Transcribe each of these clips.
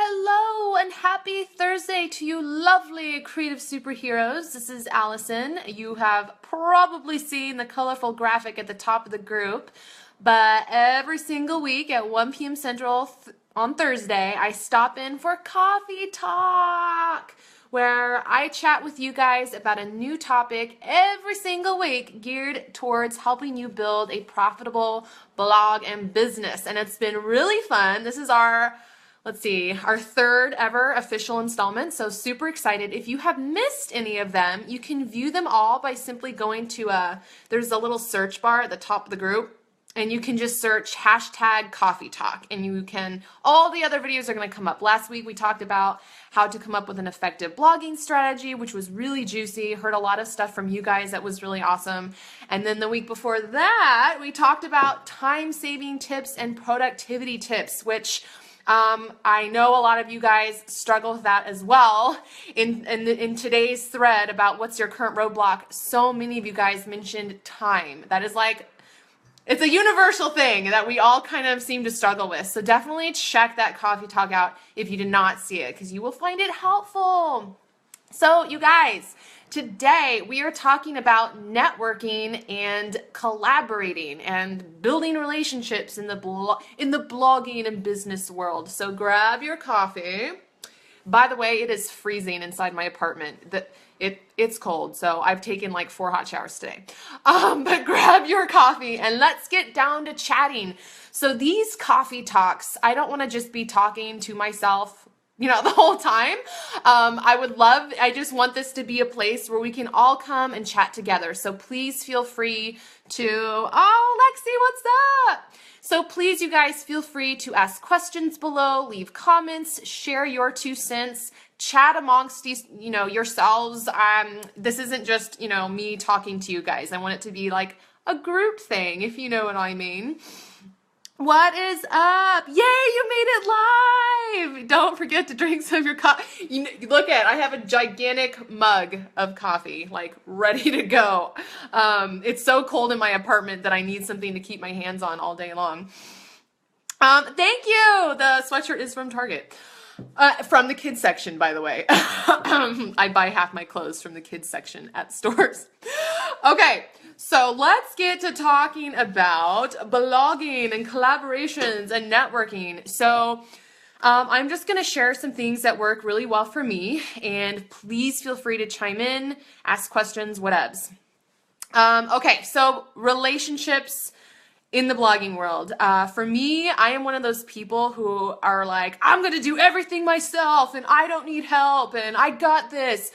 Hello and happy Thursday to you lovely creative superheroes. This is Allison. You have probably seen the colorful graphic at the top of the group, but every single week at 1 p.m. Central on Thursday, I stop in for coffee talk, where I chat with you guys about a new topic every single week geared towards helping you build a profitable blog and business. And it's been really fun. This is our third ever official installment, so super excited. If you have missed any of them, you can view them all by simply going to, there's a little search bar at the top of the group, and you can just search hashtag coffee talk, and all the other videos are gonna come up. Last week we talked about how to come up with an effective blogging strategy, which was really juicy. Heard a lot of stuff from you guys that was really awesome. And then the week before that, we talked about time-saving tips and productivity tips, which I know a lot of you guys struggle with that as well. In today's thread about what's your current roadblock, so many of you guys mentioned time. That is it's a universal thing that we all kind of seem to struggle with. So definitely check that coffee talk out if you did not see it, because you will find it helpful. So you guys, today we are talking about networking and collaborating and building relationships in the blogging and business world. So grab your coffee. By the way, it is freezing inside my apartment. It's cold, so I've taken like 4 hot showers today. But grab your coffee and let's get down to chatting. So these coffee talks, I don't want to just be talking to myself, the whole time. I just want this to be a place where we can all come and chat together. So please feel free to, Lexi, what's up? So please, you guys, feel free to ask questions below, leave comments, share your 2 cents, chat amongst yourselves. This isn't just, me talking to you guys. I want it to be like a group thing, if you know what I mean. What is up? Yay, you made it live! Don't forget to drink some of your coffee. I have a gigantic mug of coffee, ready to go. It's so cold in my apartment that I need something to keep my hands on all day long. Thank you! The sweatshirt is from Target. From the kids section, by the way. I buy half my clothes from the kids section at stores. Okay, so let's get to talking about blogging and collaborations and networking. So I'm just going to share some things that work really well for me, and please feel free to chime in, ask questions, whatevs. Okay, so relationships in the blogging world. For me, I am one of those people who are like, I'm going to do everything myself and I don't need help and I got this.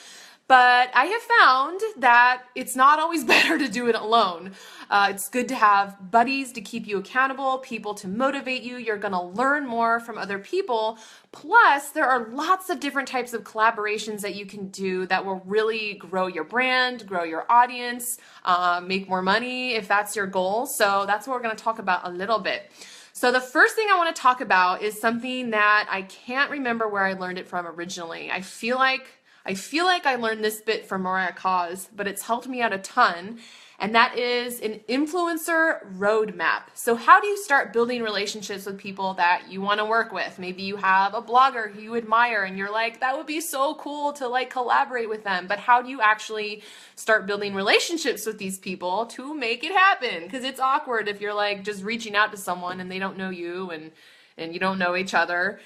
But I have found that it's not always better to do it alone. It's good to have buddies to keep you accountable, people to motivate you. You're going to learn more from other people. Plus, there are lots of different types of collaborations that you can do that will really grow your brand, grow your audience, make more money if that's your goal. So that's what we're going to talk about a little bit. So the first thing I want to talk about is something that I can't remember where I learned it from originally. I feel like I learned this bit from Mariah Cause, but it's helped me out a ton, and that is an influencer roadmap. So how do you start building relationships with people that you want to work with? Maybe you have a blogger who you admire and you're like, that would be so cool to collaborate with them. But how do you actually start building relationships with these people to make it happen? Because it's awkward if you're just reaching out to someone and they don't know you and you don't know each other.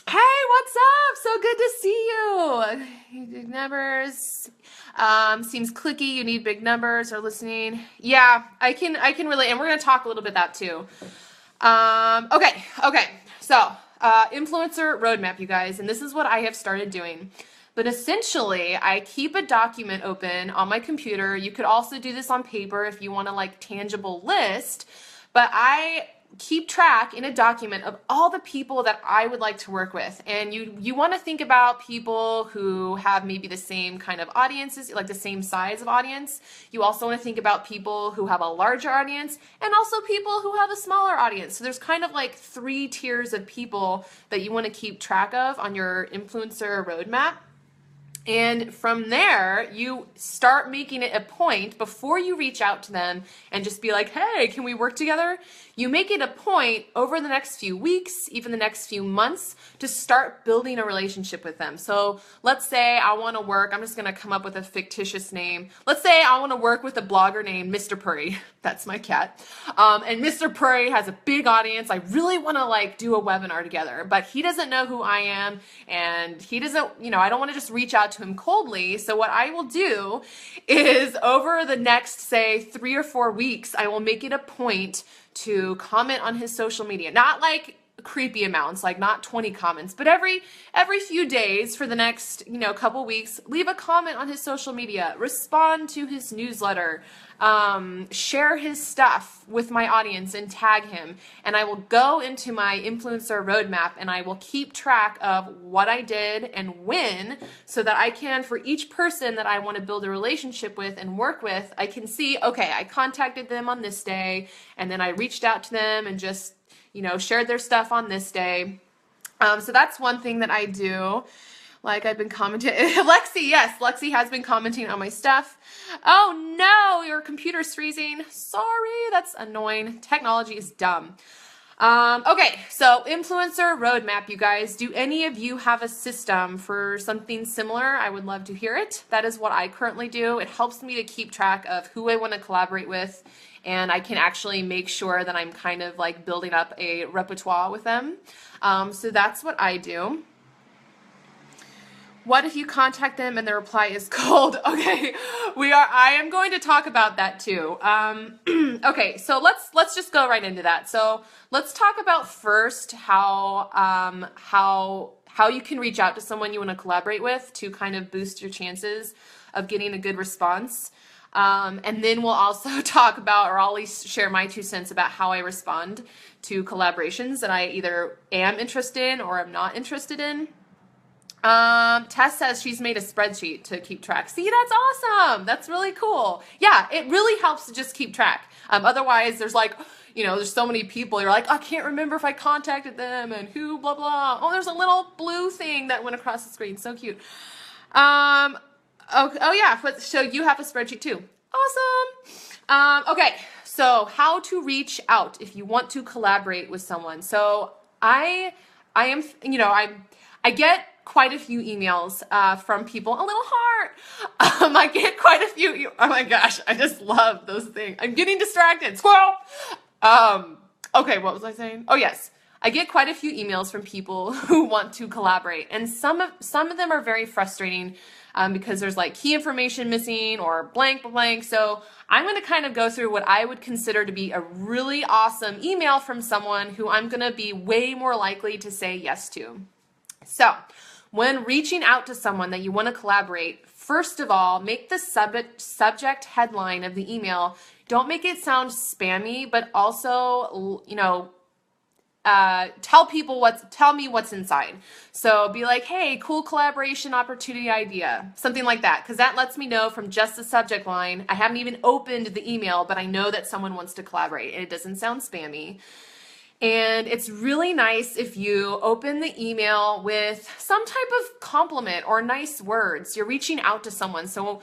Hey, what's up? So good to see you. Big numbers. Seems clicky. You need big numbers or listening. Yeah, I can relate, and we're going to talk a little bit about too. Okay. So, influencer roadmap, you guys, and this is what I have started doing. But essentially, I keep a document open on my computer. You could also do this on paper if you want a tangible list, but I keep track in a document of all the people that I would like to work with. And you want to think about people who have maybe the same kind of audiences, the same size of audience. You also want to think about people who have a larger audience and also people who have a smaller audience. So there's kind of 3 tiers of people that you want to keep track of on your influencer roadmap. And from there, you start making it a point before you reach out to them and just be like, hey, can we work together? You make it a point over the next few weeks, even the next few months, to start building a relationship with them. So let's say I want to work, I'm just going to come up with a fictitious name. Let's say I want to work with a blogger named Mr. Purry. That's my cat. And Mr. Purry has a big audience. I really want to like do a webinar together, but he doesn't know who I am, and he doesn't, I don't want to just reach out to him coldly. So what I will do is over the next, say, 3 or 4 weeks, I will make it a point to comment on his social media. Not like creepy amounts, like not 20 comments, but every few days for the next, couple weeks, leave a comment on his social media, respond to his newsletter, share his stuff with my audience and tag him. And I will go into my influencer roadmap and I will keep track of what I did and when, so that I can, for each person that I want to build a relationship with and work with, I can see, okay, I contacted them on this day, and then I reached out to them and just, shared their stuff on this day. So that's one thing that I do. Like I've been commenting, Lexi, yes, Lexi has been commenting on my stuff. Oh no, your computer's freezing. Sorry, that's annoying. Technology is dumb. Okay, so influencer roadmap, you guys. Do any of you have a system for something similar? I would love to hear it. That is what I currently do. It helps me to keep track of who I want to collaborate with, and I can actually make sure that I'm kind of like building up a repertoire with them. So that's what I do. What if you contact them and the reply is cold? Okay, I am going to talk about that too. Okay, so let's just go right into that. So let's talk about first how you can reach out to someone you want to collaborate with to kind of boost your chances of getting a good response. And then we'll also talk about, or I'll at least share my 2 cents about how I respond to collaborations that I either am interested in or am not interested in. Tess says she's made a spreadsheet to keep track. See, that's awesome. That's really cool. Yeah, it really helps to just keep track. Otherwise, there's like, there's so many people. You're like, I can't remember if I contacted them and who, blah, blah. Oh, there's a little blue thing that went across the screen. So cute. Oh yeah, so you have a spreadsheet too. Awesome. Okay, so how to reach out if you want to collaborate with someone. So I get quite a few emails from people. A little heart. I get quite a few. Oh my gosh, I just love those things. I'm getting distracted. Squirrel. Okay, what was I saying? Oh yes, I get quite a few emails from people who want to collaborate, and some of them are very frustrating because there's like key information missing or blank blank. So I'm going to kind of go through what I would consider to be a really awesome email from someone who I'm going to be way more likely to say yes to. So when reaching out to someone that you want to collaborate, first of all, make the subject headline of the email, don't make it sound spammy, but also, tell me what's inside. So be like, hey, cool collaboration opportunity idea, something like that. Because that lets me know from just the subject line, I haven't even opened the email, but I know that someone wants to collaborate and it doesn't sound spammy. And it's really nice if you open the email with some type of compliment or nice words. You're reaching out to someone. So,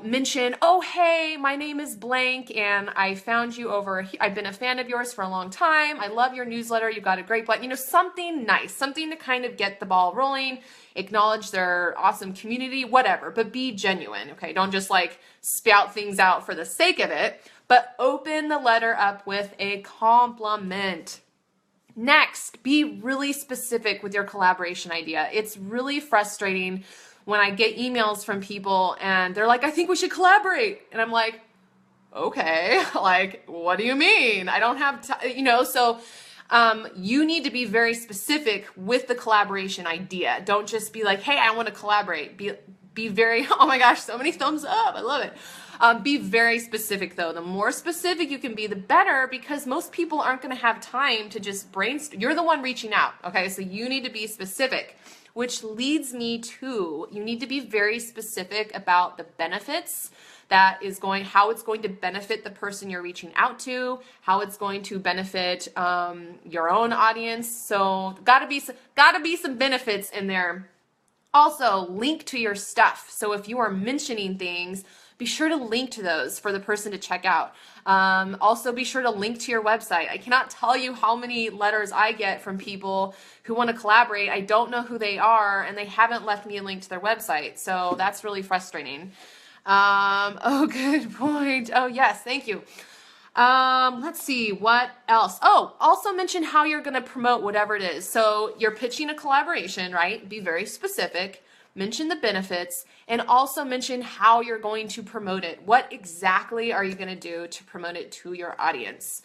mention, oh, hey, my name is blank and I found you I've been a fan of yours for a long time. I love your newsletter. You've got a great blog. Something nice, something to kind of get the ball rolling, acknowledge their awesome community, whatever, but be genuine. Okay. Don't just like spout things out for the sake of it, but open the letter up with a compliment. Next, be really specific with your collaboration idea. It's really frustrating when I get emails from people and they're like, I think we should collaborate. And I'm like, okay, like, what do you mean? I don't have time, so you need to be very specific with the collaboration idea. Don't just be like, hey, I want to collaborate. Be very, oh my gosh, so many thumbs up. I love it. Be very specific though. The more specific you can be, the better, because most people aren't going to have time to just brainstorm. You're the one reaching out. Okay. So you need to be specific, which leads me to, you need to be very specific about the benefits how it's going to benefit the person you're reaching out to, how it's going to benefit, your own audience. So gotta be some benefits in there. Also, link to your stuff. So if you are mentioning things, be sure to link to those for the person to check out. Also, be sure to link to your website. I cannot tell you how many letters I get from people who want to collaborate. I don't know who they are, and they haven't left me a link to their website. So that's really frustrating. Oh, good point. Oh, yes, thank you. Let's see, what else? Oh, also mention how you're going to promote whatever it is. So you're pitching a collaboration, right? Be very specific. Mention the benefits, and also mention how you're going to promote it. What exactly are you going to do to promote it to your audience?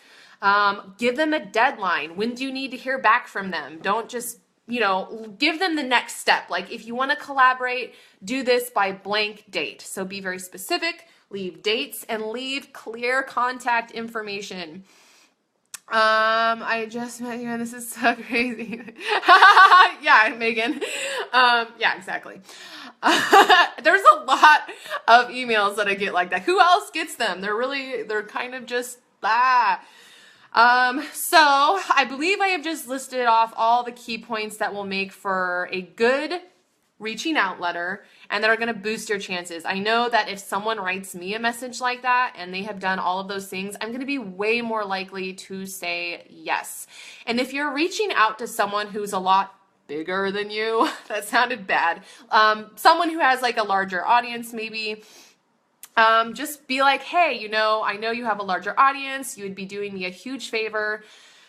Give them a deadline. When do you need to hear back from them? Don't just, give them the next step. Like if you want to collaborate, do this by blank date. So be very specific, leave dates, and leave clear contact information. I just met you and this is so crazy. Yeah, Megan. Yeah, exactly. There's a lot of emails that I get like that. Who else gets them? They're kind of just, so I believe I have just listed off all the key points that will make for a good reaching out letter and that are going to boost your chances. I know that if someone writes me a message like that and they have done all of those things, I'm going to be way more likely to say yes. And if you're reaching out to someone who's a lot bigger than you, that sounded bad, someone who has like a larger audience maybe, just be like, hey, I know you have a larger audience, you would be doing me a huge favor.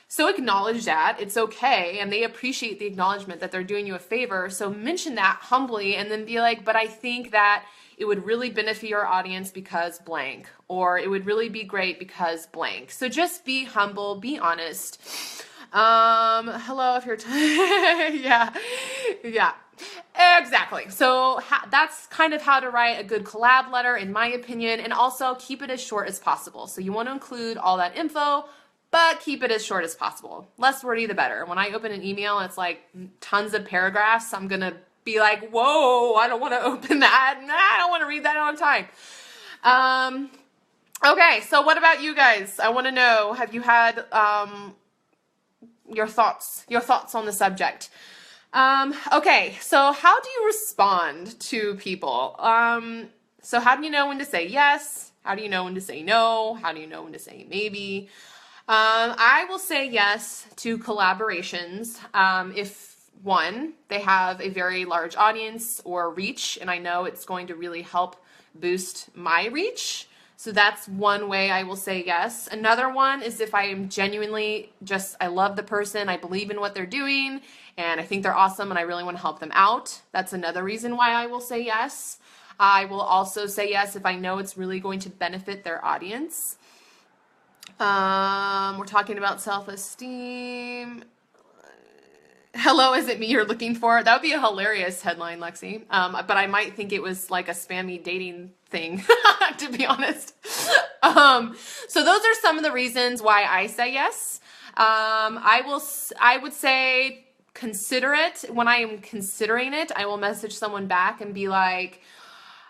So acknowledge that, it's okay, and they appreciate the acknowledgement that they're doing you a favor, so mention that humbly, and then be like, but I think that it would really benefit your audience because blank, or it would really be great because blank. So just be humble, be honest. Hello, if you're, yeah, exactly. So that's kind of how to write a good collab letter, in my opinion, and also keep it as short as possible. So you want to include all that info, but keep it as short as possible. Less wordy, the better. When I open an email and it's like tons of paragraphs, I'm going to be like, whoa, I don't want to open that. I don't want to read that all the time. Okay, so what about you guys? I want to know, have you had your thoughts on the subject? Okay, so how do you respond to people? So how do you know when to say yes? How do you know when to say no? How do you know when to say maybe? I will say yes to collaborations if, one, they have a very large audience or reach, and I know it's going to really help boost my reach. So that's one way I will say yes. Another one is if I am genuinely I love the person, I believe in what they're doing, and I think they're awesome and I really want to help them out. That's another reason why I will say yes. I will also say yes if I know it's really going to benefit their audience. We're talking about self-esteem. Hello, is it me you're looking for? That would be a hilarious headline, Lexi. But I might think it was like a spammy dating thing, to be honest. So those are some of the reasons why I say yes. I would say consider it. When I am considering it, I will message someone back and be like,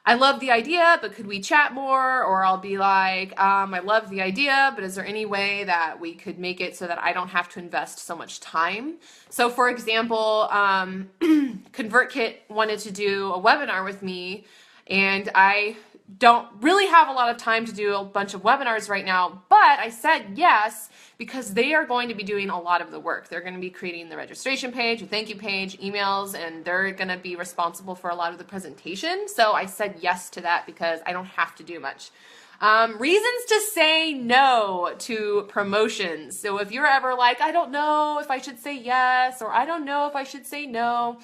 I love the idea, but could we chat more? Or I'll be like, I love the idea, but is there any way that we could make it so that I don't have to invest so much time? So for example, ConvertKit wanted to do a webinar with me, and I don't really have a lot of time to do a bunch of webinars right now, but I said yes because they are going to be doing a lot of the work. They're going to be creating the registration page, a thank you page, emails, and they're going to be responsible for a lot of the presentation. So I said yes to that because I don't have to do much. Reasons to say no to promotions. So if you're ever like, I don't know if I should say yes, or I don't know if I should say no,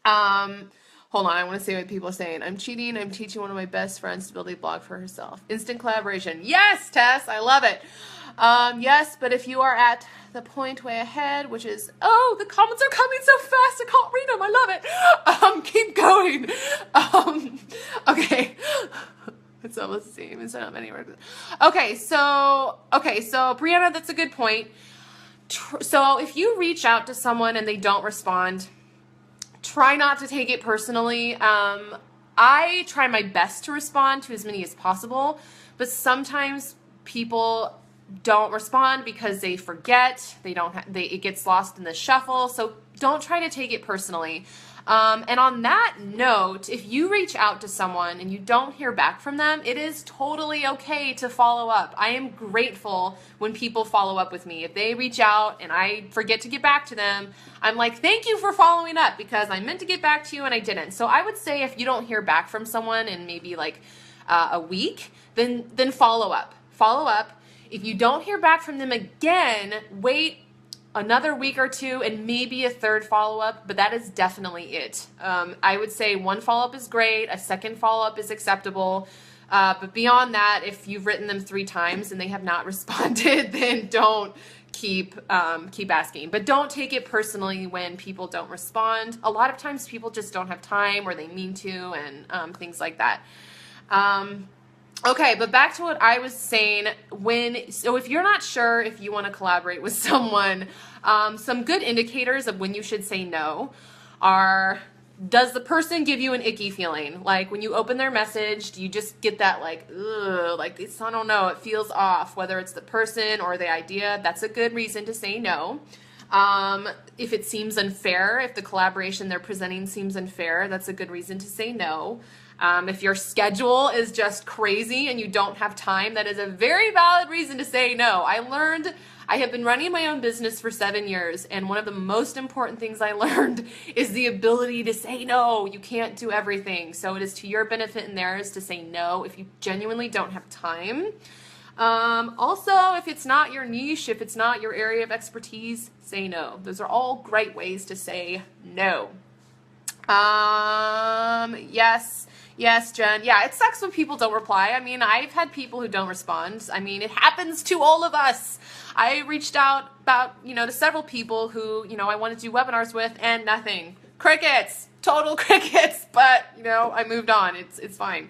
hold on, I want to see what people are saying. I'm cheating. I'm teaching one of my best friends to build a blog for herself. Instant collaboration. Yes, Tess, I love it. Yes, but if you are at the point way ahead, which is, oh, the comments are coming so fast, I can't read them. I love it. Keep going. Okay. It's almost the same. It's not many words. Okay, so Brianna, that's a good point. So if you reach out to someone and they don't respond, try not to take it personally. I try my best to respond to as many as possible, but sometimes people don't respond because they forget, it gets lost in the shuffle. So don't try to take it personally. And on that note, if you reach out to someone and you don't hear back from them, it is totally okay to follow up. I am grateful when people follow up with me. If they reach out and I forget to get back to them, I'm like, thank you for following up because I meant to get back to you and I didn't. So I would say if you don't hear back from someone in maybe like a week, then follow up. Follow up. If you don't hear back from them again, wait another week or two and maybe a third follow-up, but that is definitely it. I would say one follow-up is great, a second follow-up is acceptable, but beyond that, if you've written them 3 times and they have not responded, then don't keep asking. But don't take it personally when people don't respond. A lot of times people just don't have time or they mean to, and things like that. Okay, but back to what I was saying. So if you're not sure if you want to collaborate with someone, some good indicators of when you should say no are, does the person give you an icky feeling? Like when you open their message, do you just get that like, ugh, like this, I don't know, it feels off, whether it's the person or the idea? That's a good reason to say no. If it seems unfair, if the collaboration they're presenting seems unfair, that's a good reason to say no. If your schedule is just crazy and you don't have time, that is a very valid reason to say no. I have been running my own business for 7 years, and one of the most important things I learned is the ability to say no. You can't do everything. So it is to your benefit and theirs to say no if you genuinely don't have time. Also, if it's not your niche, if it's not your area of expertise, say no. Those are all great ways to say no. Yes, Jen. Yeah, it sucks when people don't reply. I mean, I've had people who don't respond. I mean, it happens to all of us. I reached out to several people who, I wanted to do webinars with, and nothing. Crickets. Total crickets. But, I moved on. It's fine.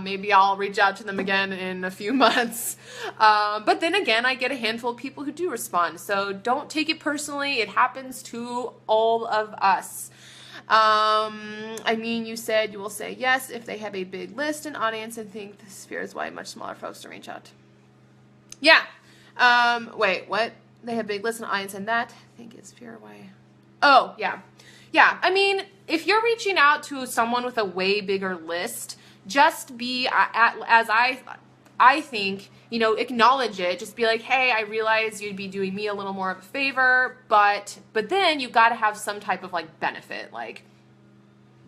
Maybe I'll reach out to them again in a few months. But then again, I get a handful of people who do respond. So don't take it personally. It happens to all of us. I mean, you said you will say yes if they have a big list and audience and think the sphere is why much smaller folks to reach out. Yeah. Wait, what? They have big list and audience and that? I think it's sphere why. Oh, yeah. Yeah. I mean, if you're reaching out to someone with a way bigger list, just be, as I think, acknowledge it. Just be like, hey, I realize you'd be doing me a little more of a favor, but then you've got to have some type of like benefit. Like,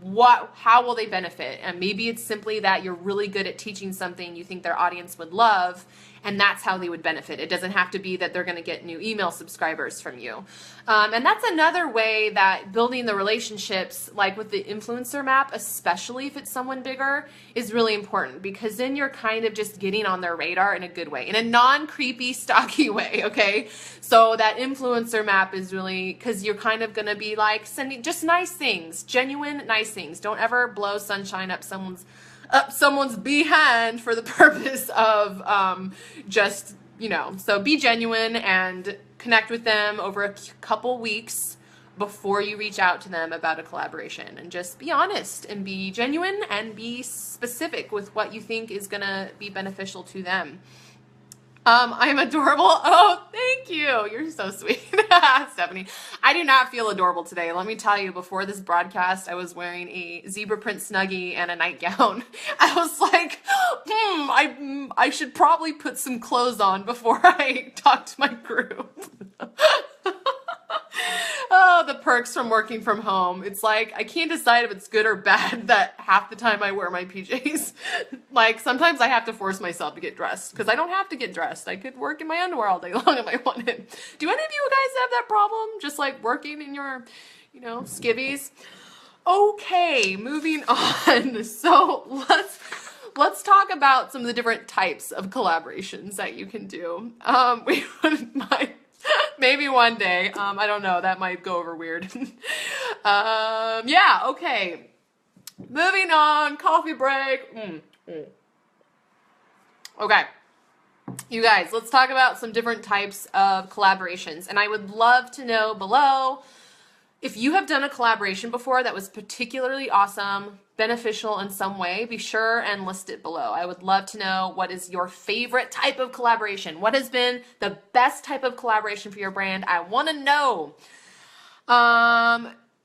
how will they benefit? And maybe it's simply that you're really good at teaching something you think their audience would love, and that's how they would benefit. It doesn't have to be that they're going to get new email subscribers from you. And that's another way that building the relationships, like with the influencer map, especially if it's someone bigger, is really important, because then you're kind of just getting on their radar in a good way, in a non-creepy, stocky way, okay? So that influencer map is really, because you're kind of going to be like sending just nice things, genuine nice things. Don't ever blow sunshine up someone's behind for the purpose of so be genuine and connect with them over a couple weeks before you reach out to them about a collaboration, and just be honest and be genuine and be specific with what you think is going to be beneficial to them. I'm adorable. Oh, thank you. You're so sweet. Stephanie. I do not feel adorable today. Let me tell you, before this broadcast, I was wearing a zebra print Snuggie and a nightgown. I was like, I should probably put some clothes on before I talk to my group. Oh, the perks from working from home. It's like, I can't decide if it's good or bad that half the time I wear my PJs. Like, sometimes I have to force myself to get dressed, because I don't have to get dressed. I could work in my underwear all day long if I wanted. Do any of you guys have that problem? Just like working in your, skivvies? Okay, moving on. So let's talk about some of the different types of collaborations that you can do. We wouldn't mind. Maybe one day. I don't know. That might go over weird. Yeah, okay. Moving on. Coffee break. Okay. You guys, let's talk about some different types of collaborations. And I would love to know below if you have done a collaboration before that was particularly awesome, beneficial in some way. Be sure and list it below. I would love to know, what is your favorite type of collaboration? What has been the best type of collaboration for your brand? I want to know.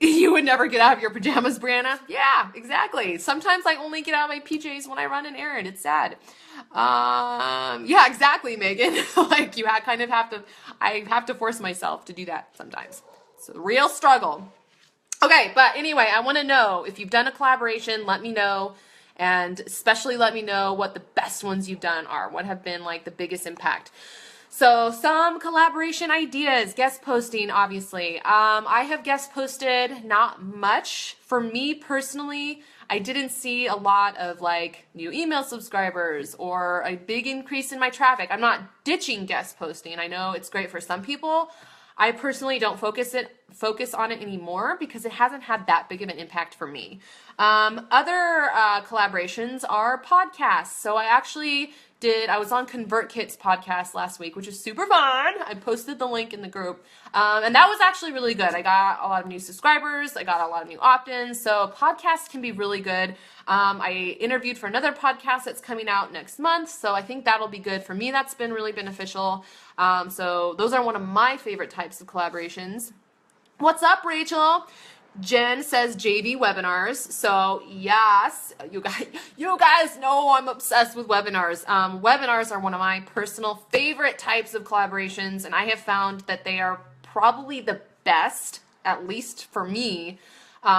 You would never get out of your pajamas, Brianna. Yeah, exactly. Sometimes I only get out of my PJs when I run an errand. It's sad. Yeah, exactly, Megan. Like kind of have to, I have to force myself to do that sometimes. It's a real struggle. Okay, but anyway, I want to know if you've done a collaboration, let me know. And especially let me know what the best ones you've done are. What have been like the biggest impact. So some collaboration ideas, guest posting, obviously. I have guest posted, not much. For me personally, I didn't see a lot of like new email subscribers or a big increase in my traffic. I'm not ditching guest posting. I know it's great for some people. I personally don't focus on it anymore because it hasn't had that big of an impact for me. Other collaborations are podcasts. So I was on ConvertKit's podcast last week, which is super fun. I posted the link in the group. And that was actually really good. I got a lot of new subscribers. I got a lot of new opt-ins. So podcasts can be really good. I interviewed for another podcast that's coming out next month. So I think that'll be good for me. That's been really beneficial. So those are one of my favorite types of collaborations. What's up, Rachel? Jen says JV webinars. So yes, you guys know I'm obsessed with webinars. Webinars are one of my personal favorite types of collaborations, and I have found that they are probably the best, at least for me.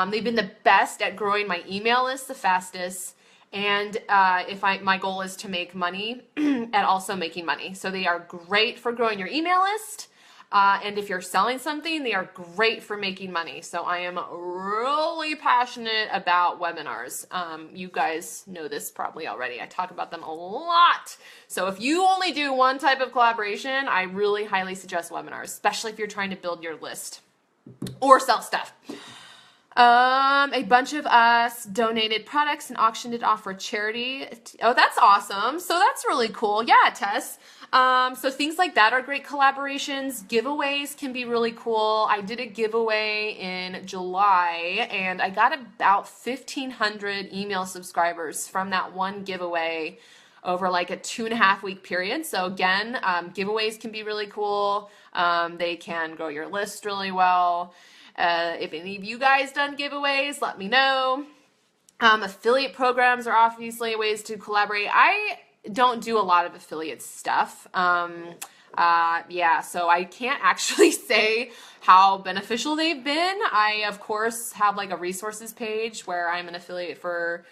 They've been the best at growing my email list the fastest. And my goal is to make money and also making money. So they are great for growing your email list. And if you're selling something, they are great for making money. So I am really passionate about webinars. You guys know this probably already. I talk about them a lot. So if you only do one type of collaboration, I really highly suggest webinars, especially if you're trying to build your list or sell stuff. A bunch of us donated products and auctioned it off for charity. Oh, that's awesome. So that's really cool. Yeah, Tess. So things like that are great collaborations. Giveaways can be really cool. I did a giveaway in July and I got about 1,500 email subscribers from that one giveaway over like a 2.5 week period. So again, giveaways can be really cool. They can grow your list really well. If any of you guys done giveaways, let me know. Affiliate programs are obviously ways to collaborate. I don't do a lot of affiliate stuff. Yeah, so I can't actually say how beneficial they've been. I, of course, have like a resources page where I'm an affiliate for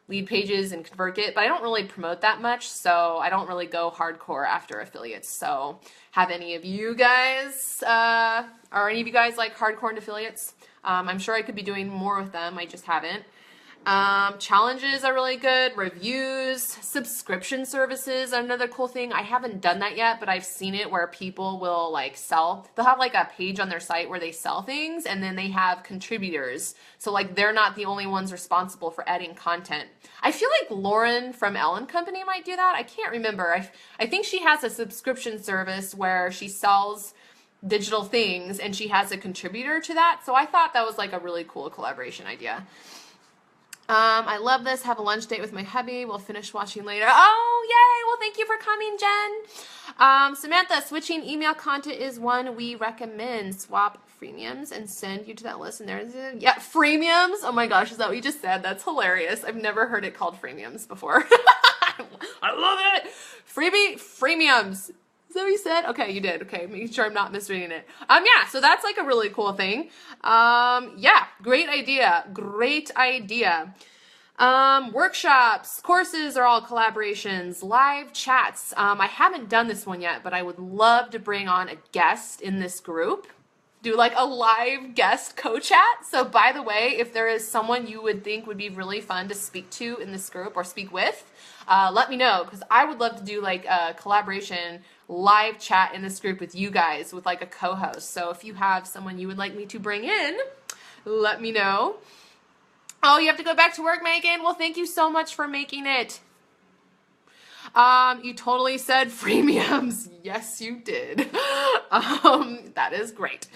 lead pages and ConvertKit, but I don't really promote that much, so I don't really go hardcore after affiliates. So have any of you guys, are any of you guys like hardcore into affiliates? I'm sure I could be doing more with them. I just haven't. Challenges are really good. Reviews, subscription services are another cool thing. I haven't done that yet, but I've seen it where people will like they'll have like a page on their site where they sell things and then they have contributors. So like they're not the only ones responsible for adding content. I feel like Lauren from Ellen Company might do that. I can't remember. I think she has a subscription service where she sells digital things and she has a contributor to that. So I thought that was like a really cool collaboration idea. I love this. Have a lunch date with my hubby. We'll finish watching later. Oh, yay. Well, thank you for coming, Jen. Samantha, switching email content is one we recommend. Swap freemiums and send you to that list. And there's yeah, freemiums. Oh my gosh, is that what you just said? That's hilarious. I've never heard it called freemiums before. I love it. Freemiums. Is that what you said? Okay, you did. Okay, making sure I'm not misreading it. Yeah, so that's like a really cool thing. Yeah, great idea. Great idea. Workshops, courses are all collaborations, live chats. I haven't done this one yet, but I would love to bring on a guest in this group. Do like a live guest co-chat. So by the way, if there is someone you would think would be really fun to speak to in this group or speak with, let me know, because I would love to do like a collaboration live chat in this group with you guys with like a co-host. So if you have someone you would like me to bring in, let me know. Oh, you have to go back to work, Megan? Well, thank you so much for making it. You totally said freemiums. Yes, you did. That is great.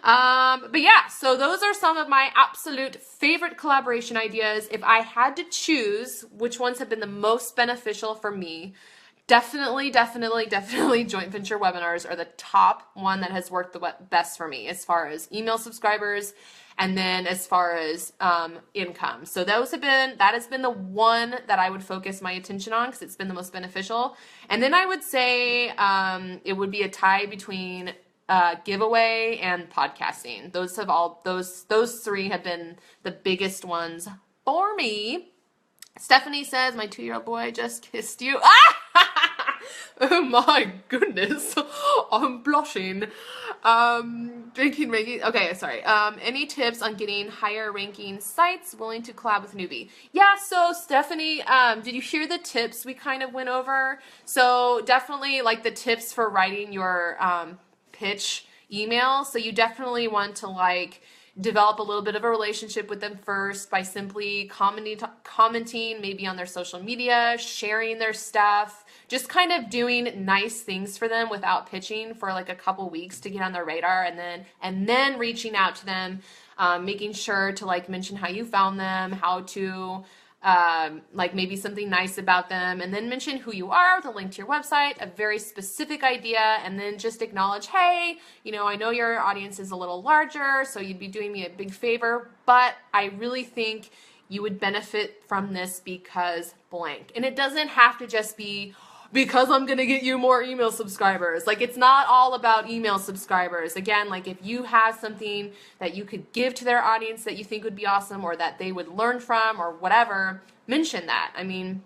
But yeah, so those are some of my absolute favorite collaboration ideas. If I had to choose which ones have been the most beneficial for me, definitely joint venture webinars are the top one that has worked the best for me as far as email subscribers, and then as far as income. So that has been the one that I would focus my attention on because it's been the most beneficial. And then I would say it would be a tie between giveaway and podcasting. Those three have been the biggest ones for me. Stephanie says, my 2-year-old boy just kissed you. Oh my goodness. I'm blushing. Okay, sorry. Any tips on getting higher ranking sites willing to collab with newbie? Yeah, so Stephanie, did you hear the tips we kind of went over? So definitely like the tips for writing your pitch email. So you definitely want to like develop a little bit of a relationship with them first by simply commenting maybe on their social media, sharing their stuff, just kind of doing nice things for them without pitching for like a couple weeks to get on their radar, and then reaching out to them, making sure to like mention how you found them, how to like maybe something nice about them, and then mention who you are, the link to your website, a very specific idea, and then just acknowledge, hey, you know, I know your audience is a little larger, so you'd be doing me a big favor, but I really think you would benefit from this because blank. And it doesn't have to just be because I'm going to get you more email subscribers. Like, it's not all about email subscribers. Again, like if you have something that you could give to their audience that you think would be awesome or that they would learn from or whatever, mention that. I mean,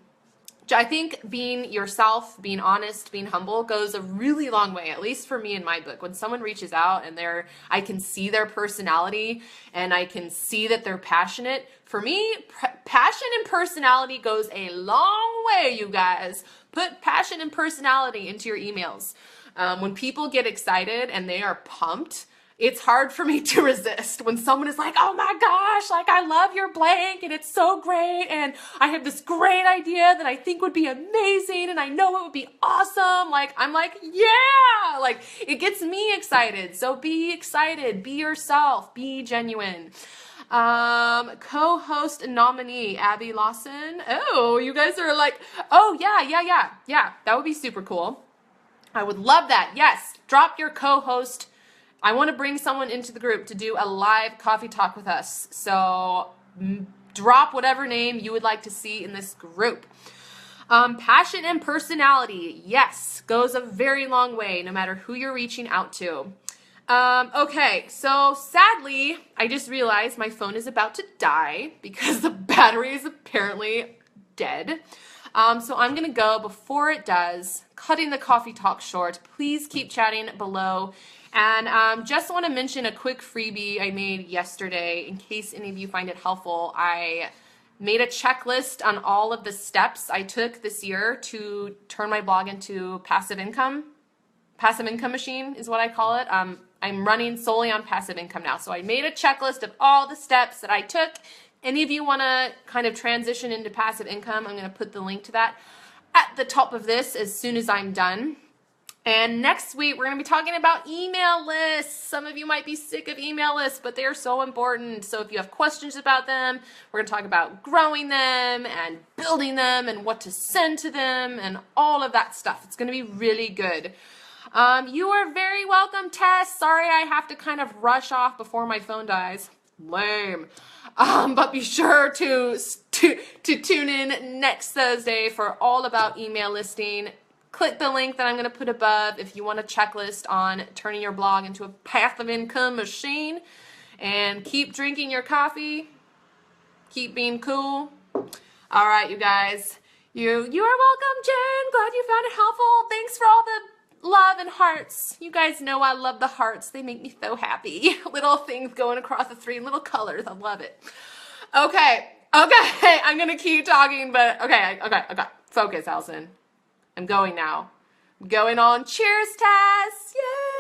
I think being yourself, being honest, being humble goes a really long way, at least for me in my book. When someone reaches out and I can see their personality and I can see that they're passionate. For me, passion and personality goes a long way, you guys. Put passion and personality into your emails. When people get excited and they are pumped, it's hard for me to resist when someone is like, oh my gosh, like I love your blank and it's so great and I have this great idea that I think would be amazing and I know it would be awesome. Like, I'm like, yeah, like it gets me excited. So be excited, be yourself, be genuine. Co-host nominee, Abby Lawson. Oh, you guys are like, oh yeah, that would be super cool. I would love that. Yes, drop your co-host. I want to bring someone into the group to do a live coffee talk with us. So drop whatever name you would like to see in this group. Passion and personality, yes, goes a very long way no matter who you're reaching out to. Okay, so sadly, I just realized my phone is about to die because the battery is apparently dead. So I'm going to go before it does, cutting the coffee talk short. Please keep chatting below. And just want to mention a quick freebie I made yesterday in case any of you find it helpful. I made a checklist on all of the steps I took this year to turn my blog into passive income. Passive income machine is what I call it. I'm running solely on passive income now. So I made a checklist of all the steps that I took. Any of you want to kind of transition into passive income, I'm going to put the link to that at the top of this as soon as I'm done. And next week, we're going to be talking about email lists. Some of you might be sick of email lists, but they are so important. So if you have questions about them, we're going to talk about growing them and building them and what to send to them and all of that stuff. It's going to be really good. You are very welcome, Tess. Sorry I have to kind of rush off before my phone dies. Lame. But be sure to tune in next Thursday for all about email listing. Click the link that I'm going to put above if you want a checklist on turning your blog into a passive income machine. And keep drinking your coffee. Keep being cool. All right, you guys. You are welcome, Jen. Glad you found it helpful. Thanks for all the love and hearts. You guys know I love the hearts. They make me so happy. Little things going across the screen, little colors. I love it. Okay. I'm going to keep talking, but okay. Focus, Allison. I'm going now. I'm going on. Cheers, Tess. Yay!